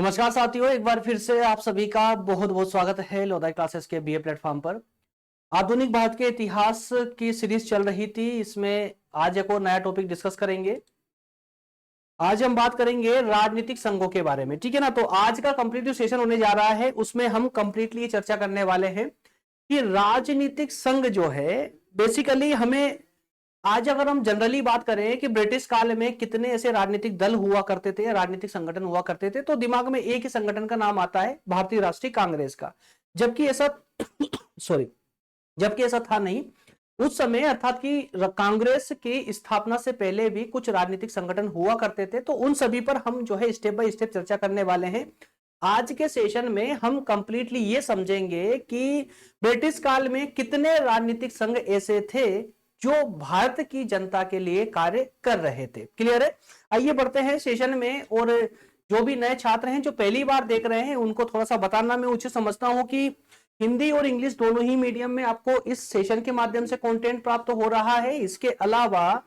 नमस्कार साथियों, एक बार फिर से आप सभी का बहुत बहुत स्वागत है लोधाई क्लासेस के बीए प्लेटफॉर्म पर। आधुनिक भारत के इतिहास की सीरीज चल रही थी, इसमें आज एक और नया टॉपिक डिस्कस करेंगे। आज हम बात करेंगे राजनीतिक संघों के बारे में, ठीक है ना। तो आज का कंप्लीट सेशन होने जा रहा है, उसमें हम कंप्लीटली चर्चा करने वाले हैं कि राजनीतिक संघ जो है बेसिकली हमें, आज अगर हम जनरली बात करें कि ब्रिटिश काल में कितने ऐसे राजनीतिक दल हुआ करते थे, राजनीतिक संगठन हुआ करते थे, तो दिमाग में एक ही संगठन का नाम आता है, भारतीय राष्ट्रीय कांग्रेस का। जबकि ऐसा सॉरी जबकि ऐसा था नहीं उस समय, अर्थात कि कांग्रेस की स्थापना से पहले भी कुछ राजनीतिक संगठन हुआ करते थे। तो उन सभी पर हम जो है स्टेप बाय स्टेप चर्चा करने वाले हैं। आज के सेशन में हम कंप्लीटली ये समझेंगे कि ब्रिटिश काल में कितने राजनीतिक संघ ऐसे थे जो भारत की जनता के लिए कार्य कर रहे थे। क्लियर है? आइए बढ़ते हैं सेशन में। और जो भी नए छात्र हैं जो पहली बार देख रहे हैं, उनको थोड़ा सा बताना मैं उचित समझता हूं कि हिंदी और इंग्लिश दोनों ही मीडियम में आपको इस सेशन के माध्यम से कंटेंट प्राप्त हो रहा है। इसके अलावा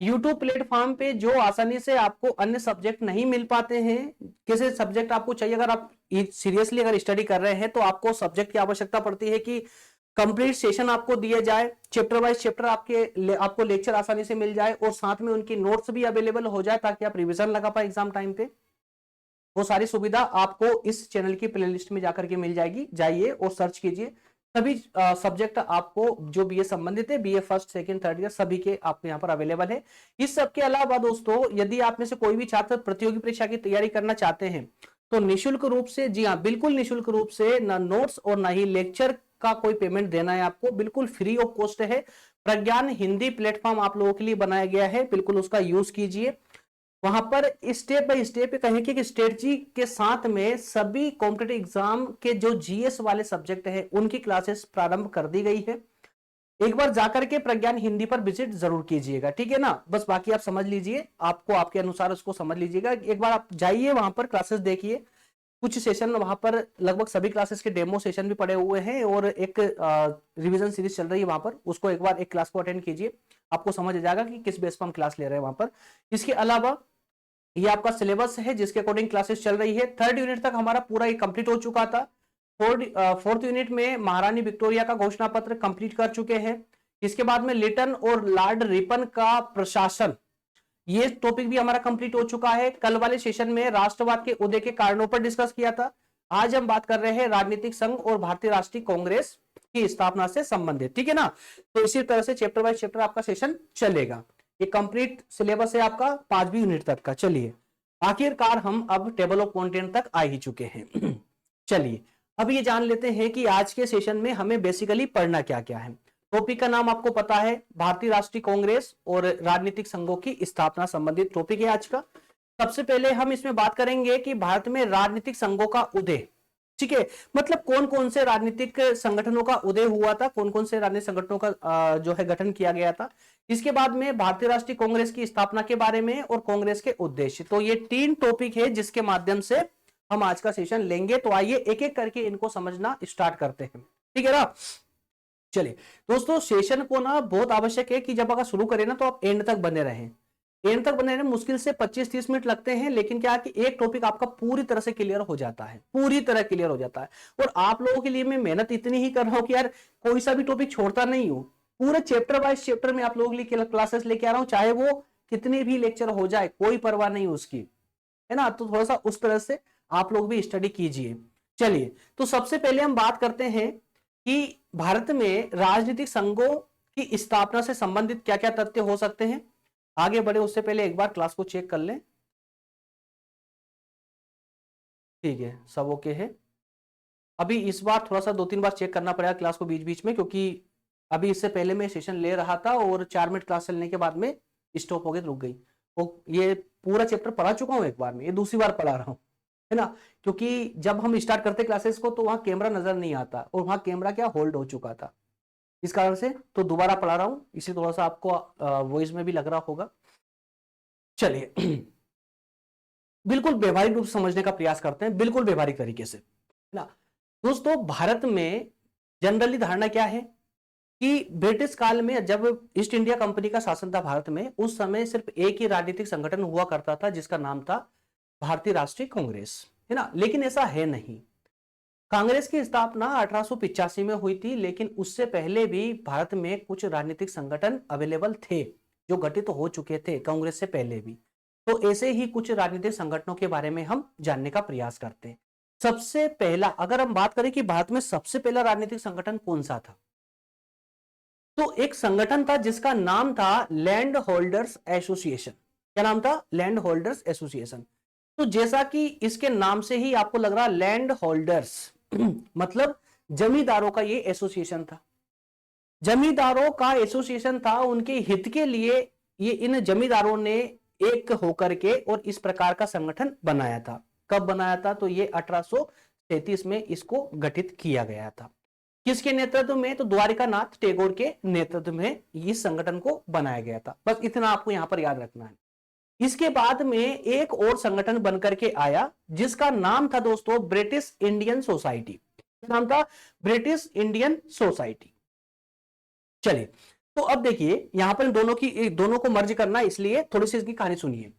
YouTube प्लेटफॉर्म पे जो आसानी से आपको अन्य सब्जेक्ट नहीं मिल पाते हैं, किसी सब्जेक्ट आपको चाहिए, अगर आप सीरियसली अगर स्टडी कर रहे हैं तो आपको सब्जेक्ट की आवश्यकता पड़ती है कि कंप्लीट सेशन आपको दिए जाए, चैप्टर वाइज चैप्टर आपको लेक्चर आसानी से मिल जाए और साथ में उनकी नोट्स भी अवेलेबल हो जाए ताकि आप रिवीजन लगा पाए एग्जाम टाइम पे। वो सारी सुविधा आपको इस चैनल की प्लेलिस्ट में जाकर के मिल जाएगी। जाइए और सर्च कीजिए, सभी सब्जेक्ट आपको जो बीए संबंधित है, BA first second third year सभी के आपको यहाँ पर अवेलेबल है। इस सब के अलावा दोस्तों, यदि आप में से कोई भी छात्र प्रतियोगी परीक्षा की तैयारी करना चाहते हैं तो निःशुल्क रूप से, जी हाँ बिल्कुल निःशुल्क रूप से, ना नोट्स और ना ही लेक्चर का कोई पेमेंट देना है आपको, बिल्कुल फ्री ऑफ कॉस्ट है। प्रज्ञान हिंदी प्लेटफॉर्म आप लोगों के लिए बनाया गया है, बिल्कुल उसका यूज कीजिए। वहां पर स्टेप बाय स्टेप कहें कि स्ट्रेटजी के साथ में सभी कॉम्पिटिटिव एग्जाम के जो जीएस वाले सब्जेक्ट है उनकी क्लासेस प्रारंभ कर दी गई है। एक बार जाकर के प्रज्ञान हिंदी पर विजिट जरूर कीजिएगा, ठीक है ना। बस बाकी आप समझ लीजिए, आपको आपके अनुसार उसको समझ लीजिएगा। एक बार आप जाइए वहां पर, क्लासेस देखिए। कुछ सेशन वहां पर लगभग सभी क्लासेस के डेमो सेशन भी पड़े हुए हैं और एक रिवीजन सीरीज चल रही है वहां पर, उसको एक बार एक क्लास को अटेंड कीजिए, आपको समझ आ जाएगा कि किस बेस पर हम क्लास ले रहे हैं वहां पर। इसके अलावा ये आपका सिलेबस है जिसके अकॉर्डिंग क्लासेस चल रही है। थर्ड यूनिट तक हमारा पूरा ये कंप्लीट हो चुका था। फोर्थ यूनिट में महारानी विक्टोरिया का घोषणा पत्र कंप्लीट कर चुके हैं। इसके बाद में लिटन और लॉर्ड रिपन का प्रशासन, ये टॉपिक भी हमारा कंप्लीट हो चुका है। कल वाले सेशन में राष्ट्रवाद के उदय के कारणों पर डिस्कस किया था। आज हम बात कर रहे हैं राजनीतिक संघ और भारतीय राष्ट्रीय कांग्रेस की स्थापना से संबंधित, ठीक है ना। तो इसी तरह से चैप्टर बाय चैप्टर आपका सेशन चलेगा। ये कंप्लीट सिलेबस है आपका 5वीं यूनिट तक का। चलिए, आखिरकार हम अब टेबल ऑफ कंटेंट तक आ ही चुके हैं। चलिए अब ये जान लेते हैं कि आज के सेशन में हमें बेसिकली पढ़ना क्या क्या है। टॉपिक का नाम आपको पता है, भारतीय राष्ट्रीय कांग्रेस और राजनीतिक संघों की स्थापना संबंधित टॉपिक है आज का। सबसे पहले हम इसमें बात करेंगे कि भारत में राजनीतिक संघों का उदय, ठीक है, मतलब कौन कौन से राजनीतिक संगठनों का उदय हुआ था, कौन कौन से राजनीतिक संगठनों का जो है गठन किया गया था। इसके बाद में भारतीय राष्ट्रीय कांग्रेस की स्थापना के बारे में और कांग्रेस के उद्देश्य। तो ये 3 टॉपिक है जिसके माध्यम से हम आज का सेशन लेंगे। तो आइए एक एक करके इनको समझना स्टार्ट करते हैं, ठीक है ना। चलिए दोस्तों, सेशन को ना बहुत आवश्यक है कि जब अगर शुरू करें ना तो आप एंड तक बने रहें। एंड तक बने रहने मुश्किल से 25-30 मिनट लगते हैं, लेकिन क्या कि एक टॉपिक आपका पूरी तरह से क्लियर हो जाता है, पूरी तरह क्लियर हो जाता है। और आप लोगों के लिए मैं मेहनत इतनी ही कर रहा हूं कि यार कोई सा भी टॉपिक छोड़ता नहीं हूं। पूरे चैप्टर वाइज चैप्टर में आप लोगों के लिए क्लासेस लेके आ रहा हूं, चाहे वो कितने भी लेक्चर हो जाए, कोई परवाह नहीं उसकी, है ना। तो थोड़ा सा उस तरह से आप लोग भी स्टडी कीजिए। चलिए, तो सबसे पहले हम बात करते हैं कि भारत में राजनीतिक संघों की स्थापना से संबंधित क्या क्या तथ्य हो सकते हैं। आगे बढ़े उससे पहले एक बार क्लास को चेक कर लें, ठीक है, सब ओके है। अभी इस बार थोड़ा सा 2-3 बार चेक करना पड़ेगा क्लास को बीच बीच में, क्योंकि अभी इससे पहले मैं सेशन ले रहा था और 4 मिनट क्लास चलने के बाद में स्टॉप हो गई, रुक गई। तो ये पूरा चैप्टर पढ़ा चुका हूं एक बार में, ये दूसरी बार पढ़ा रहा हूं, है ना। क्योंकि जब हम स्टार्ट करते क्लासेस को तो वहां कैमरा नजर नहीं आता और वहां कैमरा क्या होल्ड हो चुका था, इस कारण से तो दोबारा पढ़ा रहा हूं, इसलिए थोड़ा सा आपको वॉइस में भी लग रहा होगा। चलिए बिल्कुल व्यवहारिक रूप से समझने का प्रयास करते हैं, बिल्कुल व्यवहारिक तरीके से, है ना। दोस्तों, भारत में जनरली धारणा क्या है कि ब्रिटिश काल में जब ईस्ट इंडिया कंपनी का शासन था भारत में, उस समय सिर्फ एक ही राजनीतिक संगठन हुआ करता था जिसका नाम था भारतीय राष्ट्रीय कांग्रेस। है ना, लेकिन ऐसा है नहीं। कांग्रेस की स्थापना 1885 में हुई थी, लेकिन उससे पहले भी भारत में कुछ राजनीतिक संगठन अवेलेबल थे जो गठित हो चुके थे कांग्रेस से पहले भी। तो ऐसे ही कुछ राजनीतिक संगठनों के बारे में हम जानने का प्रयास करते हैं। सबसे पहला, अगर हम बात करें कि भारत में सबसे पहला राजनीतिक संगठन कौन सा था, तो एक संगठन था जिसका नाम था लैंड होल्डर्स एसोसिएशन। क्या नाम था? Land holders association. तो जैसा कि इसके नाम से ही आपको लग रहा, लैंड होल्डर्स मतलब जमींदारों का ये एसोसिएशन था। जमींदारों का एसोसिएशन था, उनके हित के लिए ये इन जमींदारों ने एक होकर के और इस प्रकार का संगठन बनाया था। कब बनाया था? तो ये 1833 में इसको गठित किया गया था। किसके नेतृत्व में? तो द्वारिकानाथ टैगोर के नेतृत्व में इस संगठन को बनाया गया था। बस इतना आपको यहां पर याद रखना है। इसके बाद में एक और संगठन बनकर के आया जिसका नाम था दोस्तों ब्रिटिश इंडियन सोसाइटी। नाम था ब्रिटिश इंडियन सोसाइटी। चलिए, तो अब देखिए यहां पर दोनों को मर्ज करना, इसलिए थोड़ी सी इसकी कहानी सुनिए।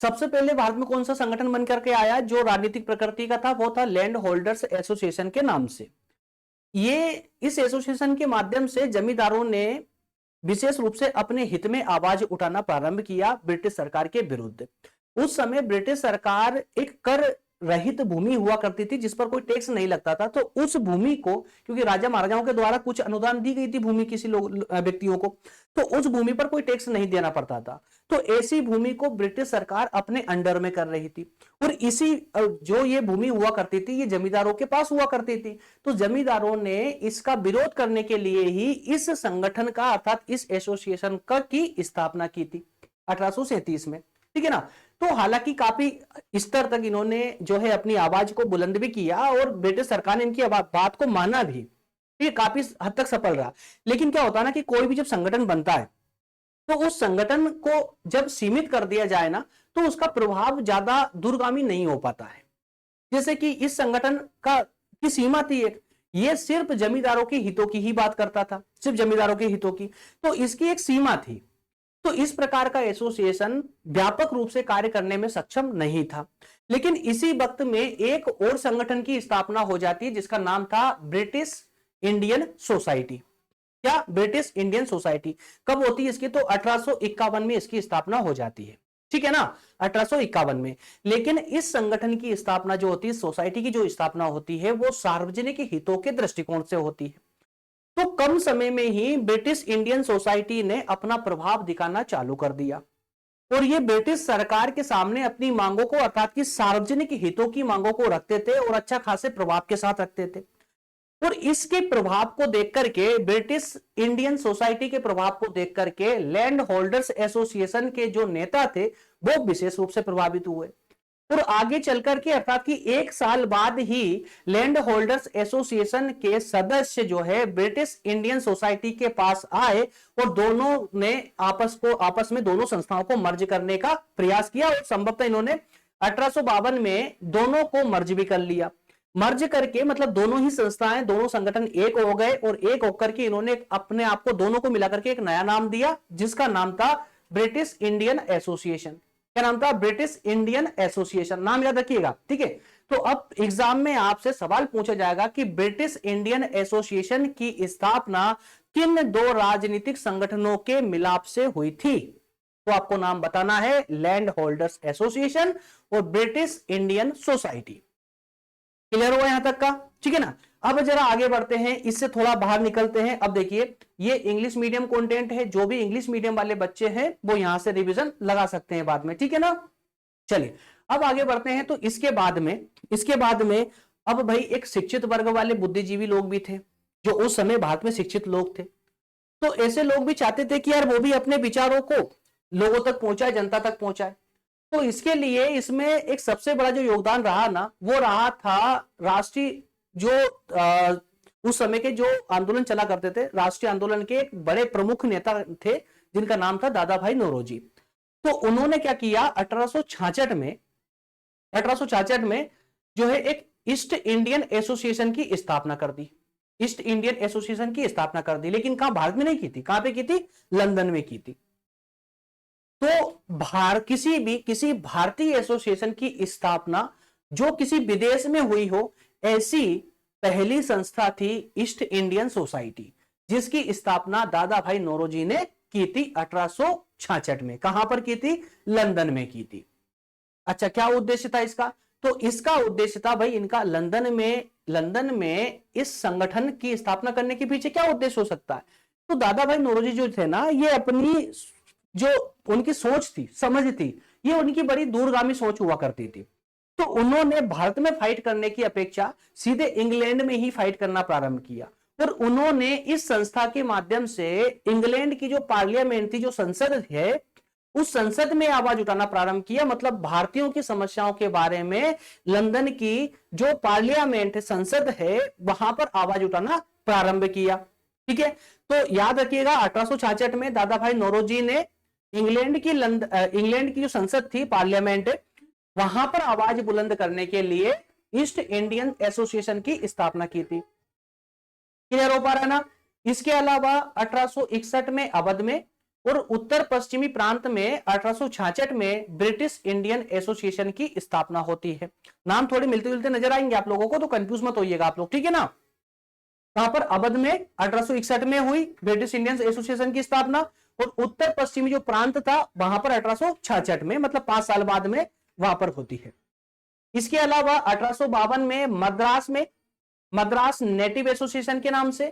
सबसे पहले भारत में कौन सा संगठन बनकर के आया जो राजनीतिक प्रकृति का था? वो था लैंड होल्डर्स एसोसिएशन के नाम से। ये इस एसोसिएशन के माध्यम से जमींदारों ने विशेष रूप से अपने हित में आवाज उठाना प्रारंभ किया ब्रिटिश सरकार के विरुद्ध। उस समय ब्रिटिश सरकार एक कर रहित भूमि हुआ करती थी जिस पर कोई टैक्स नहीं लगता था। तो उस भूमि को, क्योंकि राजा महाराजाओं के द्वारा कुछ अनुदान दी गई थी भूमि किसी लोग व्यक्तियों को, तो उस भूमि पर कोई टैक्स नहीं देना पड़ता था। तो ऐसी भूमि को ब्रिटिश सरकार अपने अंडर में कर रही थी और इसी जो ये भूमि हुआ करती थी ये जमींदारों के पास हुआ करती थी। तो जमींदारों ने इसका विरोध करने के लिए ही इस संगठन का अर्थात इस एसोसिएशन का की स्थापना की थी 1837 में। ठीक है ना। तो हालांकि काफी स्तर तक इन्होंने जो है अपनी आवाज को बुलंद भी किया और ब्रिटिश सरकार ने इनकी बात को माना भी। ये काफी हद तक सफल रहा। लेकिन क्या होता है ना कि कोई भी जब संगठन बनता है तो उस संगठन को जब सीमित कर दिया जाए ना तो उसका प्रभाव ज्यादा दूरगामी नहीं हो पाता है। जैसे कि इस संगठन की सीमा थी एक, ये सिर्फ जमींदारों के हितों की ही बात करता था, सिर्फ जमींदारों के हितों की, तो इसकी एक सीमा थी। तो इस प्रकार का एसोसिएशन व्यापक रूप से कार्य करने में सक्षम नहीं था। लेकिन इसी वक्त में एक और संगठन की स्थापना हो जाती है जिसका नाम था ब्रिटिश इंडियन सोसाइटी। क्या? British Indian society. कब होती है इसकी? तो 1851 में इसकी स्थापना हो जाती है। ठीक है ना, 1851 में। लेकिन इस संगठन की स्थापना जो होती है, सोसाइटी की जो स्थापना होती है, वो सार्वजनिक हितों के दृष्टिकोण से होती है। तो कम समय में ही ब्रिटिश इंडियन सोसाइटी ने अपना प्रभाव दिखाना चालू कर दिया और ये ब्रिटिश सरकार के सामने अपनी मांगों को अर्थात कि सार्वजनिक हितों की मांगों को रखते थे और अच्छा खासे प्रभाव के साथ रखते थे। और इसके प्रभाव को देख करके, ब्रिटिश इंडियन सोसाइटी के प्रभाव को देख करके लैंड होल्डर्स एसोसिएशन के जो नेता थे वो विशेष रूप से प्रभावित हुए और आगे चलकर के अर्थात कि एक साल बाद ही लैंड होल्डर्स एसोसिएशन के सदस्य जो है ब्रिटिश इंडियन सोसाइटी के पास आए और दोनों ने आपस में दोनों संस्थाओं को मर्ज करने का प्रयास किया और संभवतः इन्होंने 1852 में दोनों को मर्ज भी कर लिया। मर्ज करके मतलब दोनों ही संस्थाएं, दोनों संगठन एक हो गए और एक होकर के इन्होंने अपने आप को दोनों को मिलाकर के एक नया नाम दिया जिसका नाम था ब्रिटिश इंडियन एसोसिएशन। क्या नाम था? British Indian association. नाम याद रखिएगा। ठीक है। तो अब एग्जाम में आपसे सवाल पूछा जाएगा कि ब्रिटिश इंडियन एसोसिएशन की स्थापना किन दो राजनीतिक संगठनों के मिलाप से हुई थी? तो आपको नाम बताना है, लैंड होल्डर्स एसोसिएशन और ब्रिटिश इंडियन सोसाइटी। क्लियर हुआ यहां तक का? ठीक है ना। अब जरा आगे बढ़ते हैं, इससे थोड़ा बाहर निकलते हैं। अब देखिए ये इंग्लिश मीडियम कंटेंट है, जो भी इंग्लिश मीडियम वाले बच्चे हैं वो यहां से रिवीजन लगा सकते हैं बाद में। ठीक है ना। चलिए अब आगे बढ़ते हैं। तो इसके बाद में अब भाई एक शिक्षित वर्ग वाले बुद्धिजीवी लोग भी थे जो उस समय भारत में शिक्षित लोग थे। तो ऐसे लोग भी चाहते थे कि यार वो भी अपने विचारों को लोगों तक पहुंचाए, जनता तक पहुंचाए। तो इसके लिए इसमें एक सबसे बड़ा जो योगदान रहा ना, वो रहा था राष्ट्रीय जो उस समय के जो आंदोलन चला करते थे, राष्ट्रीय आंदोलन के एक बड़े प्रमुख नेता थे जिनका नाम था दादा भाई नौरोजी। तो उन्होंने क्या किया, 1866 में जो है एक ईस्ट इंडियन एसोसिएशन की स्थापना कर दी। ईस्ट इंडियन एसोसिएशन की स्थापना कर दी, लेकिन कहां? भारत में नहीं की थी। कहां पे की थी? लंदन में की थी। तो किसी भारतीय एसोसिएशन की स्थापना जो किसी विदेश में हुई हो, ऐसी पहली संस्था थी ईस्ट इंडियन सोसाइटी, जिसकी स्थापना दादा भाई नौरोजी ने की थी 1866 में। कहां पर की थी? लंदन में की थी। अच्छा, क्या उद्देश्य था इसका? तो इसका उद्देश्य था भाई इनका लंदन में इस संगठन की स्थापना करने के पीछे क्या उद्देश्य हो सकता है? तो दादा भाई नौरोजी जो थे ना, ये अपनी जो उनकी सोच थी, समझ थी, ये उनकी बड़ी दूरगामी सोच हुआ करती थी। तो उन्होंने भारत में फाइट करने की अपेक्षा सीधे इंग्लैंड में ही फाइट करना प्रारंभ किया, और उन्होंने इस संस्था के माध्यम से इंग्लैंड की जो पार्लियामेंट थी, जो संसद है, उस संसद में आवाज उठाना प्रारंभ किया। मतलब भारतीयों की समस्याओं के बारे में लंदन की जो पार्लियामेंट संसद है, वहां पर आवाज उठाना प्रारंभ किया। ठीक है, तो याद रखिएगा 1866 में दादा भाई नौरोजी ने इंग्लैंड की जो संसद थी, पार्लियामेंट, वहां पर आवाज बुलंद करने के लिए ईस्ट इंडियन एसोसिएशन की स्थापना की थी। क्लियर हो पा रहा है ना? इसके अलावा 1861 में अवध में और उत्तर पश्चिमी प्रांत में 1866 में ब्रिटिश इंडियन एसोसिएशन की स्थापना होती है। नाम थोड़े मिलते जुलते नजर आएंगे आप लोगों को, तो कंफ्यूज मत होइएगा आप लोग, ठीक है ना? कहां पर? अवध में 1861 में हुई ब्रिटिश इंडियन एसोसिएशन की स्थापना, और उत्तर पश्चिमी जो प्रांत था वहां पर 1866 में, मतलब 5 साल बाद में वहां पर होती है। इसके अलावा 1852 में मद्रास नेटिव एसोसिएशन के नाम से,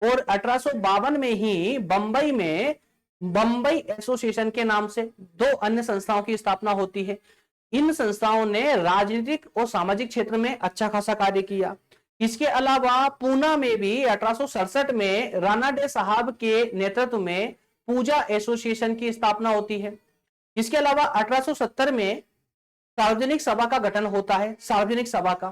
और 1852 में ही बंबई में बंबई एसोसिएशन के नाम से 2 अन्य संस्थाओं की स्थापना होती है। इन संस्थाओं ने राजनीतिक और सामाजिक क्षेत्र में अच्छा खासा कार्य किया। इसके अलावा पूना में भी 1867 में राणा डे साहब के नेतृत्व में पूजा एसोसिएशन की स्थापना होती है। इसके अलावा 1870 में सार्वजनिक सभा का गठन होता है, सार्वजनिक सभा का।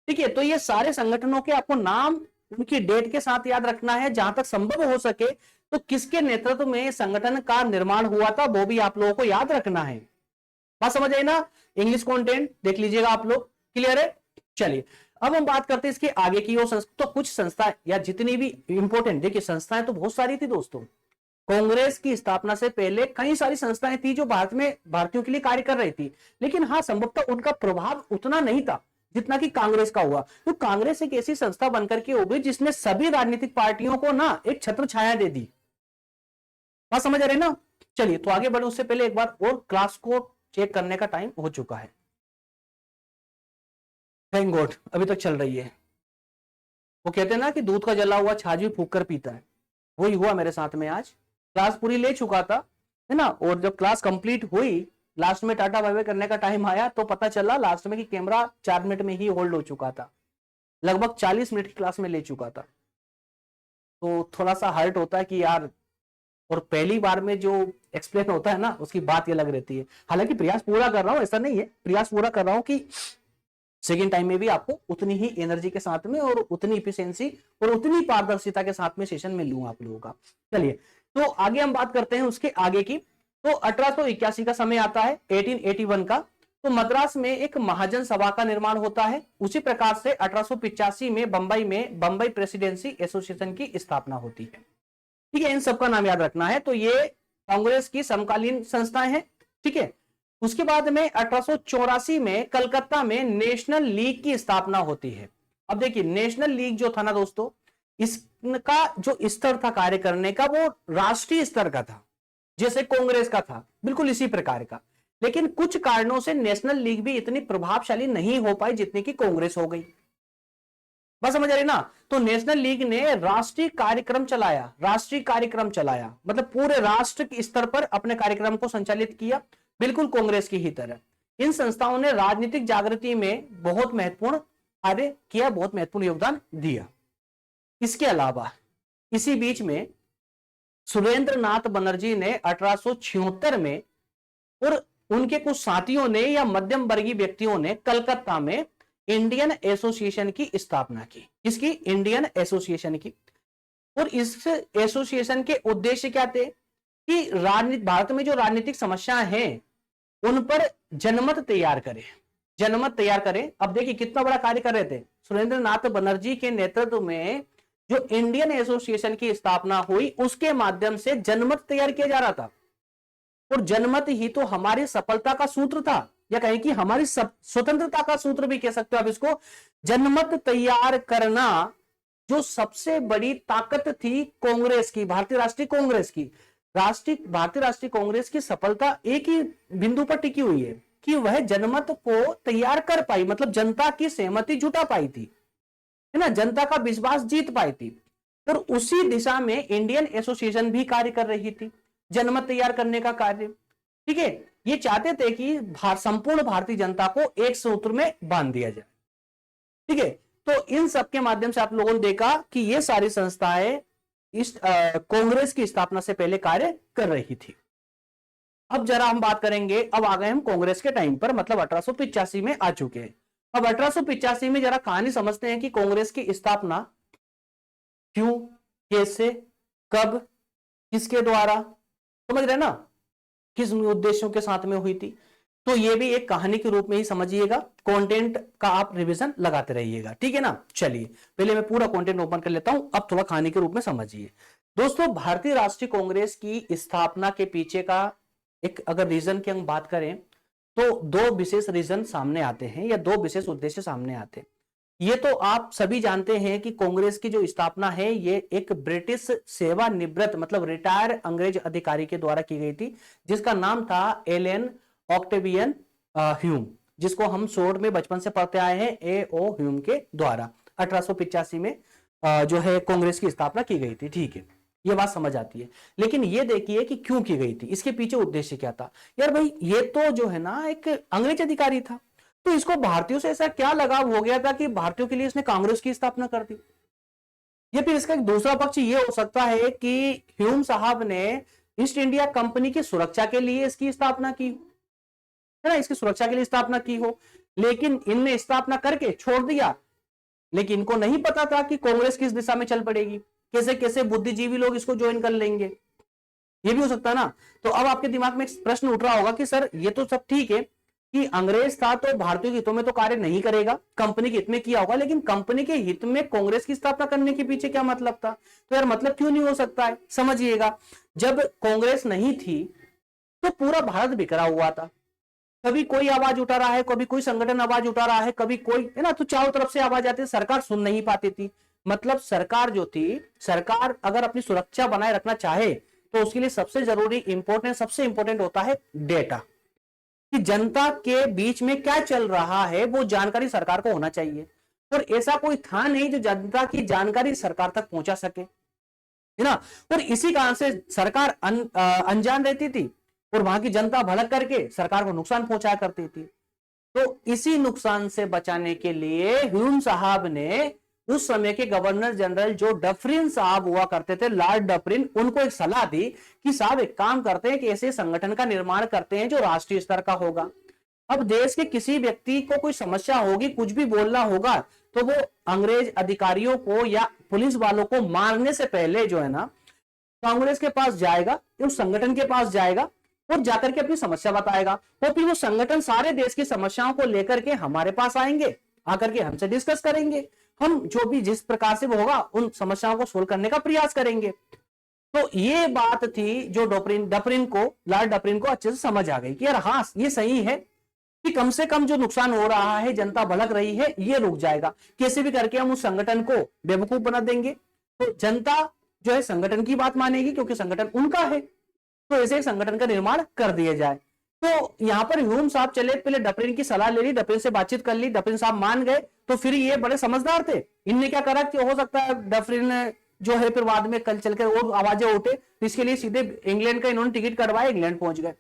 ठीक है, तो ये सारे संगठनों के आपको नाम उनकी डेट के साथ याद रखना है, जहां तक संभव हो सके तो किसके नेतृत्व में संगठन का निर्माण हुआ था वो भी आप लोगों को याद रखना है। बात समझ आई ना? इंग्लिश कंटेंट देख लीजिएगा आप लोग, क्लियर है? चलिए अब हम बात करते हैं इसके आगे की। तो कुछ संस्था या जितनी भी इंपॉर्टेंट, देखिए संस्थाएं तो बहुत सारी थी दोस्तों। कांग्रेस की स्थापना से पहले कई सारी संस्थाएं थी जो भारत में भारतीयों के लिए कार्य कर रही थी, लेकिन हाँ, संभवतः उनका प्रभाव उतना नहीं था जितना कि कांग्रेस का हुआ। तो कांग्रेस एक ऐसी संस्था बनकर के उभरी जिसने सभी राजनीतिक पार्टियों को ना एक छत्र छाया दे दी। बात समझ आ रही ना? चलिए तो आगे बढ़े उससे पहले एक बार और क्लास को चेक करने का टाइम हो चुका है। थैंक गॉड अभी तक चल रही है। वो कहते हैं ना कि दूध का जला हुआ छाछ भी फूंक कर पीता है, वही हुआ मेरे साथ में। आज क्लास पूरी ले चुका था, है ना, और जब क्लास कंप्लीट हुई, लास्ट में टाटा बाय बाय करने का टाइम आया, तो पता चला लास्ट में कि कैमरा 4 मिनट में ही होल्ड हो चुका था। लगभग 40 मिनट की क्लास में ले चुका था, तो थोड़ा सा हर्ट होता है कि यार, और पहली बार में जो एक्सप्लेन होता है ना उसकी बात अलग रहती है। हालांकि प्रयास पूरा कर रहा हूं, ऐसा नहीं है, प्रयास पूरा कर रहा हूं कि सेकेंड टाइम में भी आपको उतनी ही एनर्जी के साथ में और उतनी इफिशिएंसी और उतनी पारदर्शिता के साथ में सेशन में लूं आप लोगों का। चलिए तो आगे हम बात करते हैं उसके आगे की। तो 1881 का समय आता है, 1881 का, तो मद्रास में एक महाजन सभा का निर्माण होता है। उसी प्रकार से 1885 में बंबई प्रेसिडेंसी एसोसिएशन की स्थापना होती है। ठीक है, इन सबका नाम याद रखना है। तो ये कांग्रेस की समकालीन संस्थाएं हैं। ठीक है, उसके बाद में 1884 में कलकत्ता में नेशनल लीग की स्थापना होती है। अब देखिए नेशनल लीग जो था ना दोस्तों, इसका जो स्तर था कार्य करने का वो राष्ट्रीय स्तर का था, जैसे कांग्रेस का था, बिल्कुल इसी प्रकार का। लेकिन कुछ कारणों से नेशनल लीग भी इतनी प्रभावशाली नहीं हो पाई जितनी की कांग्रेस हो गई। बस समझ आ रही ना? तो नेशनल लीग ने राष्ट्रीय कार्यक्रम चलाया, मतलब पूरे राष्ट्र के स्तर पर अपने कार्यक्रम को संचालित किया, बिल्कुल कांग्रेस की ही तरह। इन संस्थाओं ने राजनीतिक जागृति में बहुत महत्वपूर्ण कार्य किया, बहुत महत्वपूर्ण योगदान दिया। इसके अलावा इसी बीच में सुरेंद्र नाथ बनर्जी ने 1876 में और उनके कुछ साथियों ने या मध्यम वर्गीय व्यक्तियों ने कलकत्ता में इंडियन एसोसिएशन की स्थापना की। इसकी इंडियन एसोसिएशन की, और इस एसोसिएशन के उद्देश्य क्या थे कि भारत में जो राजनीतिक समस्याएं हैं उन पर जनमत तैयार करें। अब देखिए कितना बड़ा कार्य कर रहे थे। सुरेंद्र नाथ बनर्जी के नेतृत्व में जो इंडियन एसोसिएशन की स्थापना हुई, उसके माध्यम से जनमत तैयार किया जा रहा था, और जनमत ही तो हमारी सफलता का सूत्र था। या कहें कि हमारी स्वतंत्रता का सूत्र भी कह सकते हो आप इसको, जनमत तैयार करना जो सबसे बड़ी ताकत थी कांग्रेस की, भारतीय राष्ट्रीय कांग्रेस की। भारतीय राष्ट्रीय कांग्रेस की सफलता एक ही बिंदु पर टिकी हुई है कि वह जनमत को तैयार कर पाई, मतलब जनता की सहमति जुटा पाई थी, है ना, जनता का विश्वास जीत पाई थी। और उसी दिशा में इंडियन एसोसिएशन भी कार्य कर रही थी, जनमत तैयार करने का कार्य। ठीक है, ये चाहते थे कि संपूर्ण भारतीय जनता को एक सूत्र में बांध दिया जाए। ठीक है, तो इन सब के माध्यम से आप लोगों ने देखा कि ये सारी संस्थाएं इस कांग्रेस की स्थापना से पहले कार्य कर रही थी। अब जरा हम बात करेंगे, अब आ गए हम कांग्रेस के टाइम पर, मतलब 1885 में आ चुके हैं। अब 1885 में जरा कहानी समझते हैं कि कांग्रेस की स्थापना क्यों, कैसे, कब, किसके द्वारा, समझ रहे ना, किस उद्देश्यों के साथ में हुई थी। तो ये भी एक कहानी के रूप में ही समझिएगा, कंटेंट का आप रिवीजन लगाते रहिएगा, ठीक है ना। चलिए पहले मैं पूरा कंटेंट ओपन कर लेता हूं, अब थोड़ा कहानी के रूप में समझिए। दोस्तों, भारतीय राष्ट्रीय कांग्रेस की स्थापना के पीछे का एक अगर रीजन की हम बात करें तो दो विशेष रीजन सामने आते हैं या दो विशेष उद्देश्य सामने आते हैं। ये तो आप सभी जानते हैं कि कांग्रेस की जो स्थापना है ये एक ब्रिटिश सेवानिवृत्त मतलब रिटायर अंग्रेज अधिकारी के द्वारा की गई थी, जिसका नाम था एलन ऑक्टेवियन ह्यूम, जिसको हम शोर्ट में बचपन से पढ़ते आए हैं, A.O. ह्यूम के द्वारा 1885 में जो है कांग्रेस की स्थापना की गई थी। ठीक है, ये बात समझ आती है, लेकिन ये देखिए कि क्यों की गई थी, इसके पीछे उद्देश्य क्या था। यार भाई, ये तो जो है ना एक अंग्रेज अधिकारी था, तो इसको भारतीयों से ऐसा क्या लगाव हो गया था कि भारतीयों के लिए इसने कांग्रेस की स्थापना कर दी। या फिर इसका एक दूसरा पक्ष ये हो सकता है कि ह्यूम साहब ने ईस्ट इंडिया कंपनी की सुरक्षा के लिए इसकी स्थापना की, है ना, इसकी सुरक्षा के लिए स्थापना की हो, लेकिन इनने स्थापना करके छोड़ दिया। लेकिन इनको नहीं पता था कि कांग्रेस किस दिशा में चल पड़ेगी, कैसे कैसे बुद्धिजीवी लोग इसको ज्वाइन कर लेंगे, ये भी हो सकता है ना। तो अब आपके दिमाग में एक प्रश्न उठ रहा होगा कि सर ये तो सब ठीक है कि अंग्रेज था तो भारतीय हितों में तो कार्य नहीं करेगा, कंपनी के हित में किया होगा, लेकिन कंपनी के हित में कांग्रेस की स्थापना करने के पीछे क्या मतलब था। तो यार मतलब क्यों नहीं हो सकता है, समझिएगा। जब कांग्रेस नहीं थी तो पूरा भारत बिखरा हुआ था, कभी कोई आवाज उठा रहा है, कभी कोई संगठन आवाज उठा रहा है, कभी कोई, है ना, तो चारों तरफ से आवाज आती, सरकार सुन नहीं पाती थी। मतलब सरकार जो थी, सरकार अगर अपनी सुरक्षा बनाए रखना चाहे तो उसके लिए सबसे जरूरी सबसे इंपॉर्टेंट होता है डेटा, कि जनता के बीच में क्या चल रहा है वो जानकारी सरकार को होना चाहिए। और ऐसा कोई था नहीं जो जनता की जानकारी सरकार तक पहुंचा सके, है ना। और इसी कारण से सरकार अनजान रहती थी और वहां की जनता भड़क करके सरकार को नुकसान पहुंचाया करती थी। तो इसी नुकसान से बचाने के लिए ह्यूम साहब ने उस समय के गवर्नर जनरल जो डफरिन साहब हुआ करते थे, लॉर्ड डफरिन, उनको एक सलाह दी कि साहब एक काम करते हैं कि ऐसे संगठन का निर्माण करते हैं जो राष्ट्रीय स्तर का होगा। अब देश के किसी व्यक्ति को कोई समस्या होगी, कुछ भी बोलना होगा, तो वो अंग्रेज अधिकारियों को या पुलिस वालों को मारने से पहले जो है ना कांग्रेस के पास जाएगा, उस संगठन के पास जाएगा और जाकर के अपनी समस्या बताएगा, और फिर वो संगठन सारे देश की समस्याओं को लेकर के हमारे पास आएंगे, आकर के हमसे डिस्कस करेंगे, हम जो भी जिस प्रकार से वो होगा उन समस्याओं को सोल्व करने का प्रयास करेंगे। तो ये बात थी जो डफरिन को, लॉर्ड डफरिन को अच्छे से समझ आ गई कि यार हाँ ये सही है कि कम से कम जो नुकसान हो रहा है, जनता भड़क रही है, ये रुक जाएगा, कैसे भी करके हम उस संगठन को बेवकूफ बना देंगे तो जनता जो है संगठन की बात मानेगी, क्योंकि संगठन उनका है। तो ऐसे एक संगठन का निर्माण कर दिया जाए। तो यहां पर ह्यूम साहब चले, पहले डफरिन की सलाह ले ली, डफरिन से बातचीत कर ली, डफरिन साहब मान गए, तो फिर ये बड़े समझदार थे, इनने क्या करा कि हो सकता है डफरिन जो है फिर बाद में कल चलकर और आवाजें उठे, इसके लिए सीधे इंग्लैंड का इन्होंने टिकट कटवाया, इंग्लैंड पहुंच गए।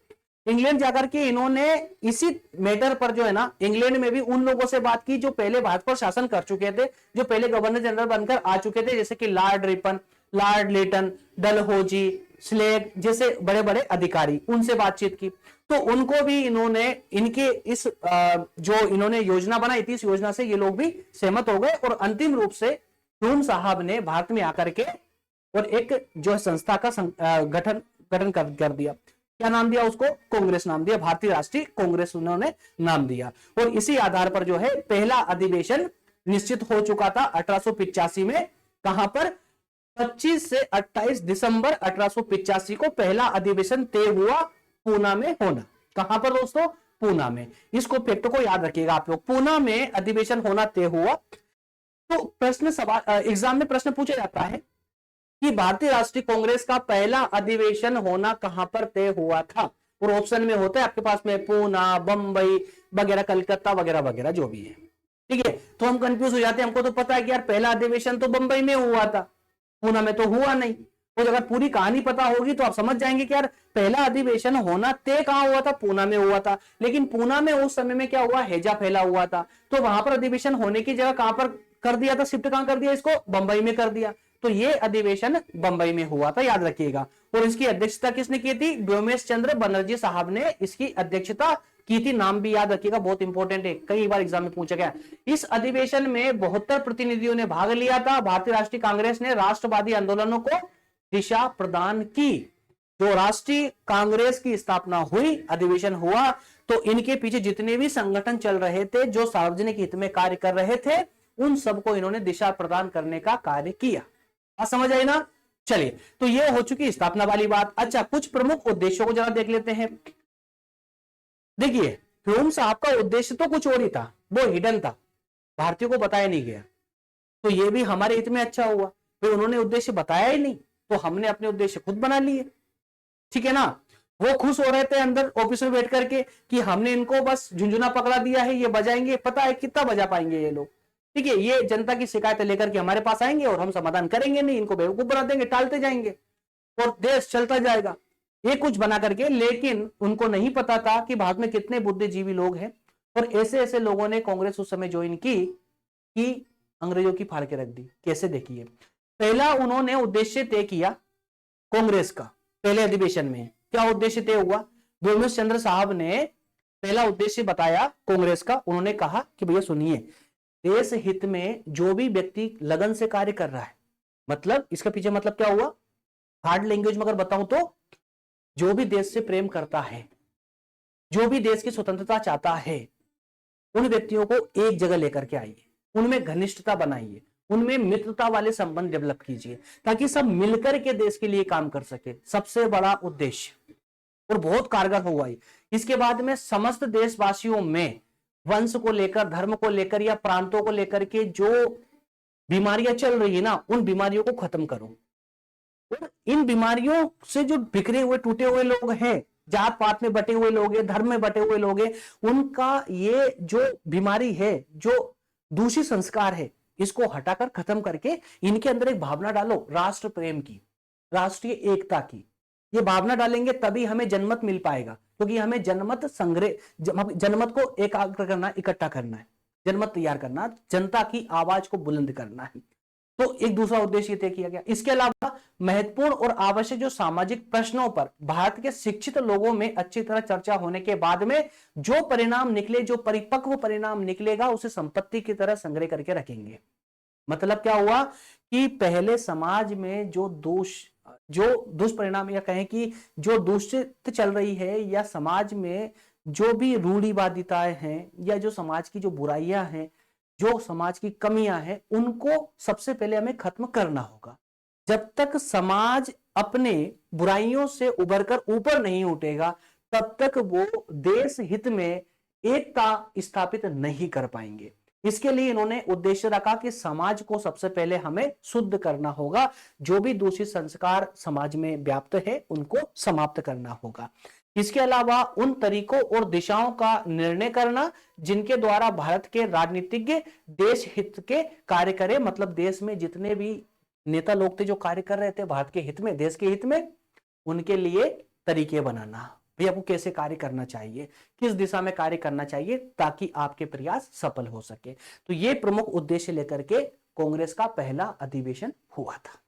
इंग्लैंड जाकर के इन्होंने इसी मैटर पर जो है ना इंग्लैंड में भी उन लोगों से बात की जो पहले भारत पर शासन कर चुके थे, जो पहले गवर्नर जनरल बनकर आ चुके थे, जैसे कि लॉर्ड रिपन, लॉर्ड लेटन, डलहौजी, स्लेग जैसे बड़े बड़े अधिकारी, उनसे बातचीत की। तो उनको भी इन्होंने इनके इस जो इन्होंने योजना बनाई थी, इस योजना से ये लोग भी सहमत हो गए और अंतिम रूप से ह्यूम साहब ने भारत में आकर के और एक जो संस्था का गठन कर दिया। क्या नाम दिया उसको? कांग्रेस नाम दिया, भारतीय राष्ट्रीय कांग्रेस उन्होंने नाम दिया। और इसी आधार पर जो है पहला अधिवेशन निश्चित हो चुका था 1885 में। कहां पर? 25 से 28 दिसंबर 1885 को पहला अधिवेशन तय हुआ पूना में होना। कहां पर दोस्तों? पूना में। इसको फैक्ट को याद रखिएगा आप लोग, पूना में अधिवेशन होना तय हुआ। तो प्रश्न सवाल एग्जाम में प्रश्न पूछा जाता है कि भारतीय राष्ट्रीय कांग्रेस का पहला अधिवेशन होना कहां पर तय हुआ था, और ऑप्शन में होता है आपके पास में पूना, बंबई वगैरह, कलकत्ता वगैरह वगैरह जो भी है। ठीक है, तो हम कंफ्यूज हो जाते हैं, हमको तो पता है कि यार पहला अधिवेशन तो बंबई में हुआ था, पूना में तो हुआ नहीं। तो अगर पूरी कहानी पता होगी तो आप समझ जाएंगे कि यार पहला अधिवेशन होना तय कहां हुआ था, पूना में हुआ था। लेकिन पूना में उस समय में क्या हुआ, हैजा फैला हुआ था, तो वहां पर अधिवेशन होने की जगह कहां पर कर दिया था, शिफ्ट कहां कर दिया इसको, बंबई में कर दिया। तो ये अधिवेशन बंबई में हुआ था, याद रखिएगा। और इसकी अध्यक्षता किसने की थी, व्योमेश चंद्र बनर्जी साहब ने इसकी अध्यक्षता की थी। नाम भी याद रखिएगा, बहुत इंपॉर्टेंट है, कई बार एग्जाम में पूछा गया। इस अधिवेशन में 72 प्रतिनिधियों ने भाग लिया था। भारतीय राष्ट्रीय कांग्रेस ने राष्ट्रवादी आंदोलनों को दिशा प्रदान की। जो राष्ट्रीय कांग्रेस की स्थापना हुई, अधिवेशन हुआ, तो इनके पीछे जितने भी संगठन चल रहे थे, जो सार्वजनिक हित में कार्य कर रहे थे, उन सबको इन्होंने दिशा प्रदान करने का कार्य किया। बात समझ आई ना। चलिए, तो ये हो चुकी स्थापना वाली बात। अच्छा, कुछ प्रमुख उद्देश्यों को जरा देख लेते हैं। देखिए, ह्यूम साहब का उद्देश्य तो कुछ और ही था, वो हिडन था, भारतीयों को बताया नहीं गया। तो ये भी हमारे हित में अच्छा हुआ, फिर उन्होंने उद्देश्य बताया ही नहीं, तो हमने अपने उद्देश्य खुद बना लिए। ठीक है ना। वो खुश हो रहे थे अंदर ऑफिस में बैठ करके कि हमने इनको बस झुंझुना पकड़ा दिया है, ये बजाएंगे, पता है कितना बजा पाएंगे ये लोग। ठीक है, ये जनता की शिकायतें लेकर के हमारे पास आएंगे और हम समाधान करेंगे नहीं, इनको बेवकूफ बना देंगे, टालते जाएंगे और देश चलता जाएगा, ये कुछ बना करके। लेकिन उनको नहीं पता था कि भारत में कितने बुद्धिजीवी लोग हैं, और ऐसे ऐसे लोगों ने कांग्रेस उस समय ज्वाइन की कि अंग्रेजों की फाड़ के रख दी। कैसे, देखिए, पहला उन्होंने उद्देश्य तय किया कांग्रेस का। पहले अधिवेशन में क्या उद्देश्य तय हुआ, व्योमेश चंद्र साहब ने पहला उद्देश्य बताया कांग्रेस का। उन्होंने कहा कि भैया सुनिए, देश हित में जो भी व्यक्ति लगन से कार्य कर रहा है, मतलब इसका पीछे मतलब क्या हुआ, हार्ड लैंग्वेज में अगर बताऊं तो, जो भी देश से प्रेम करता है, जो भी देश की स्वतंत्रता चाहता है, उन व्यक्तियों को एक जगह लेकर के आइए, उनमें घनिष्ठता बनाइए, उनमें मित्रता वाले संबंध डेवलप कीजिए, ताकि सब मिलकर के देश के लिए काम कर सके। सबसे बड़ा उद्देश्य, और बहुत कारगर हुआ। इसके बाद में समस्त देशवासियों में वंश को लेकर, धर्म को लेकर या प्रांतों को लेकर के जो बीमारियां चल रही है ना, उन बीमारियों को खत्म करो। और इन बीमारियों से जो बिखरे हुए टूटे हुए लोग हैं, जात पात में बटे हुए लोग हैं, धर्म में बटे हुए लोग हैं, उनका ये जो बीमारी है, जो दूषित संस्कार है, इसको हटाकर खत्म करके इनके अंदर एक भावना डालो, राष्ट्र प्रेम की, राष्ट्रीय एकता की। ये भावना डालेंगे तभी हमें जनमत मिल पाएगा, क्योंकि हमें जनमत संग्रह, जनमत को एकाग्र करना, इकट्ठा करना है, जनमत तैयार करना, जनता की आवाज को बुलंद करना है। तो एक दूसरा उद्देश्य तय किया गया। इसके अलावा महत्वपूर्ण और आवश्यक जो सामाजिक प्रश्नों पर भारत के शिक्षित लोगों में अच्छी तरह चर्चा होने के बाद में जो परिणाम निकले, जो परिपक्व परिणाम निकलेगा, उसे संपत्ति की तरह संग्रह करके रखेंगे। मतलब क्या हुआ कि पहले समाज में जो दुष्परिणाम, या कहें कि जो दूषित चल रही है, या समाज में जो भी रूढ़िवादिताएं हैं, या जो समाज की जो बुराइयां हैं, जो समाज की कमियां हैं, उनको सबसे पहले हमें खत्म करना होगा। जब तक समाज अपने बुराइयों से उभरकर ऊपर नहीं उठेगा, तब तक वो देश हित में एकता स्थापित नहीं कर पाएंगे। इसके लिए इन्होंने उद्देश्य रखा कि समाज को सबसे पहले हमें शुद्ध करना होगा, जो भी दूषित संस्कार समाज में व्याप्त है उनको समाप्त करना होगा। इसके अलावा उन तरीकों और दिशाओं का निर्णय करना जिनके द्वारा भारत के राजनीतिज्ञ देश हित के कार्य करें, मतलब देश में जितने भी नेता लोग थे जो कार्य कर रहे थे भारत के हित में, देश के हित में, उनके लिए तरीके बनाना, भैया आपको कैसे कार्य करना चाहिए, किस दिशा में कार्य करना चाहिए, ताकि आपके प्रयास सफल हो सके। तो ये प्रमुख उद्देश्य लेकर के कांग्रेस का पहला अधिवेशन हुआ था।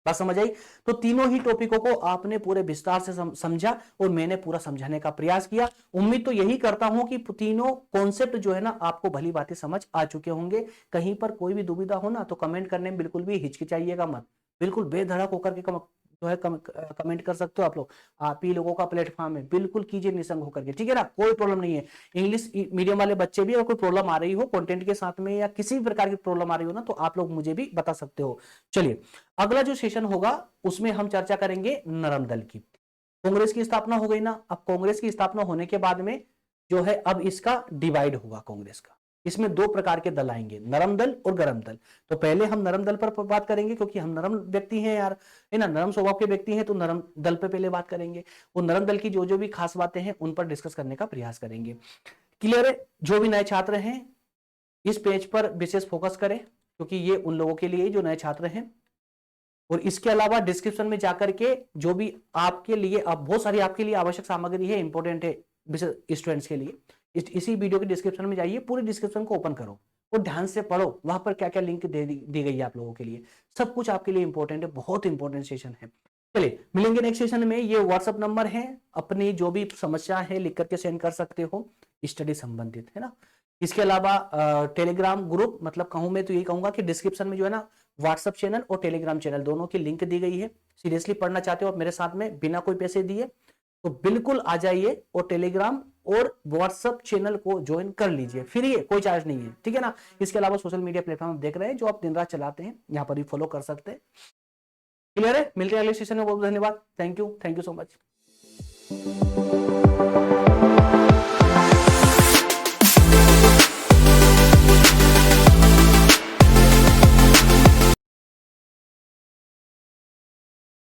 बात समझ आई। तो तीनों ही टॉपिकों को आपने पूरे विस्तार से समझा और मैंने पूरा समझाने का प्रयास किया। उम्मीद तो यही करता हूं कि तीनों कॉन्सेप्ट जो है ना आपको भली बातें समझ आ चुके होंगे। कहीं पर कोई भी दुविधा हो ना तो कमेंट करने में बिल्कुल भी हिचकिचाइएगा मत, बिल्कुल बेधड़क होकर के जो है कमेंट कर सकते हो आप लोग। आप ही लोगों का प्लेटफॉर्म है, बिल्कुल कीजिए निसंग होकर के, ठीक है ना, कोई प्रॉब्लम नहीं है। इंग्लिश मीडियम वाले बच्चे भी अगर कोई प्रॉब्लम आ रही हो कंटेंट के साथ में, या किसी भी प्रकार की प्रॉब्लम आ रही हो ना, तो आप लोग मुझे भी बता सकते हो। चलिए, अगला जो सेशन होगा उसमें हम चर्चा करेंगे नरम दल की। कांग्रेस की स्थापना हो गई ना, अब कांग्रेस की स्थापना होने के बाद में जो है अब इसका डिवाइड होगा कांग्रेस का। इसमें दो प्रकार के दल आएंगे, नरम दल और गरम दल। तो पहले हम नरम दल पर बात करेंगे, क्योंकि हम नरम व्यक्ति हैं यार, है ना, नरम स्वभाव के व्यक्ति हैं, तो नरम दल पे पहले बात करेंगे। वो नरम दल की जो जो भी खास बातें हैं उन पर डिस्कस करने का प्रयास करेंगे। क्लियर है? जो भी नए छात्र हैं इस पेज पर विशेष फोकस करें, क्योंकि ये उन लोगों के लिए जो नए छात्र हैं। और इसके अलावा डिस्क्रिप्शन में जाकर के जो भी आपके लिए बहुत सारी आपके लिए आवश्यक सामग्री है, इंपॉर्टेंट है स्टूडेंट्स के लिए, इसी वीडियो के डिस्क्रिप्शन में जाइए, पूरी डिस्क्रिप्शन को ओपन करो और ध्यान से पढ़ो, वहां पर क्या क्या लिंक दी गई है आप लोगों के लिए, सब कुछ आपके लिए इंपॉर्टेंट है, बहुत इंपॉर्टेंट सेशन है। चलिए मिलेंगे नेक्स्ट सेशन में। ये व्हाट्सअप नंबर है, अपनी जो भी समस्या है लिख करके सेंड कर सकते हो स्टडी संबंधित, है ना। इसके अलावा टेलीग्राम ग्रुप, मतलब कहूं मैं तो यही कहूंगा कि डिस्क्रिप्शन में जो है ना व्हाट्सअप चैनल और टेलीग्राम चैनल दोनों की लिंक दी गई है। सीरियसली पढ़ना चाहते हो आप मेरे साथ में बिना कोई पैसे दिए, तो बिल्कुल आ जाइए और टेलीग्राम और व्हाट्सअप चैनल को ज्वाइन कर लीजिए, फ्री है, कोई चार्ज नहीं है, ठीक है ना। इसके अलावा सोशल मीडिया प्लेटफॉर्म देख रहे हैं जो आप दिन रात चलाते हैं, यहाँ पर भी फॉलो कर सकते हैं। क्लियर है? मिलते हैं अगले सेशन में। बहुत धन्यवाद। Thank you so much.